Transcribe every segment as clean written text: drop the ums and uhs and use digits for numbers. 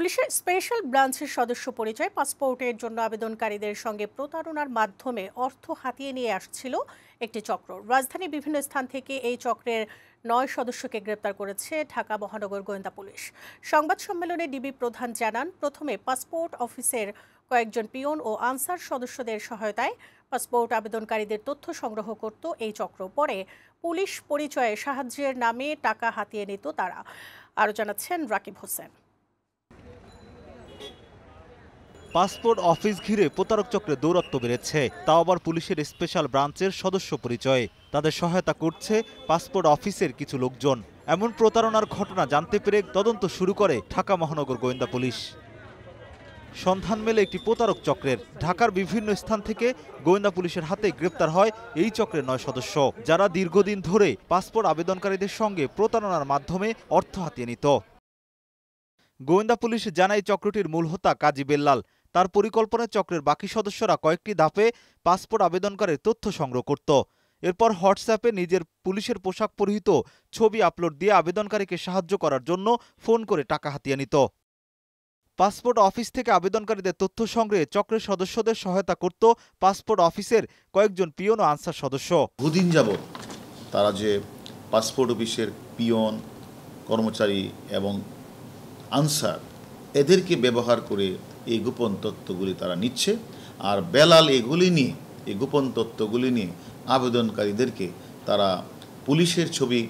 পুলিশের স্পেশাল ব্রাঞ্চের সদস্য পরিচয় পাসপোর্টের জন্য আবেদনকারীদের সঙ্গে প্রতারণার মাধ্যমে অর্থ হাতিয়ে নিয়ে আসছিল একটি চক্র। রাজধানীর বিভিন্ন স্থান থেকে এই চক্রের 9 সদস্যকে গ্রেপ্তার করেছে ঢাকা মহানগর গোয়েন্দা পুলিশ। সংবাদ সম্মেলনে ডিবি প্রধান জানান, প্রথমে পাসপোর্ট অফিসের কয়েকজন পিয়ন ও আনসার সদস্যদের সহায়তায় পাসপোর্ট আবেদনকারীদের তথ্য সংগ্রহ করত এই চক্র। পরে পুলিশ পরিচয়ে সাহায্যের নামে টাকা হাতিয়ে নিত তারা। আরও জানাচ্ছেন রাকিব হোসেন। পাসপোর্ট অফিস ঘিরে প্রতারক চক্রের দৌরাত্ম্য বেড়েছে, তাও আবার পুলিশের স্পেশাল ব্রাঞ্চের সদস্য পরিচয়ে। তাদের সহায়তা করছে পাসপোর্ট অফিসের কিছু লোকজন। এমন প্রতারণার ঘটনা জানতে পেরে তদন্ত শুরু করে ঢাকা মহানগর গোয়েন্দা পুলিশ। সন্ধান মেলে একটি প্রতারক চক্রের। ঢাকার বিভিন্ন স্থান থেকে গোয়েন্দা পুলিশের হাতে গ্রেপ্তার হয় এই চক্রের 9 সদস্য, যারা দীর্ঘদিন ধরে পাসপোর্ট আবেদনকারীদের সঙ্গে প্রতারণার মাধ্যমে অর্থ হাতিয়ে নিত। গোয়েন্দা পুলিশ জানায়, চক্রটির মূল হোতা কাজী বেল্লাল। তার পরিকল্পনায় চক্রের বাকি সদস্যরা কয়েকটি ধাপে পাসপোর্ট আবেদনকারীর তথ্য সংগ্রহ করত। এরপর হোয়াটসঅ্যাপে নিজের পুলিশের পোশাক পরিহিত ছবি আপলোড দিয়ে আবেদনকারীকে সাহায্য করার জন্য ফোন করে টাকা হাতিয়ে নিত। পাসপোর্ট অফিস থেকে আবেদনকারীদের তথ্য সংগ্রহে চক্রের সদস্যদের সহায়তা করত পাসপোর্ট অফিসের কয়েকজন পিয়ন ও আনসার সদস্য। বহুদিন যাবৎ তারা যে পাসপোর্ট অফিসের পিয়ন, কর্মচারী এবং আনসার, এদেরকে ব্যবহার করে এই গোপন তথ্যগুলি তারা নিচ্ছে। আর বেলাল এই গোপন তথ্যগুলি নিয়ে আবেদনকারীদেরকে তারা পুলিশের ছবি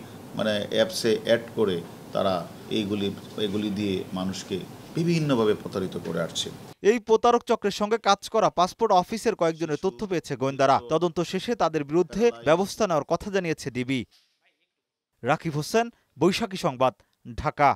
অ্যাপসে অ্যাড করে তারা এগুলি দিয়ে মানুষকে বিভিন্নভাবে প্রতারিত করে আসছে। এই প্রতারক চক্রের সঙ্গে কাজ করা পাসপোর্ট অফিসের কয়েকজনের তথ্য পেয়েছে গোয়েন্দারা। তদন্ত শেষে তাদের বিরুদ্ধে ব্যবস্থা নেওয়ার কথা জানিয়েছে ডিবি। রাকিব হোসেন, বৈশাখী সংবাদ, ঢাকা।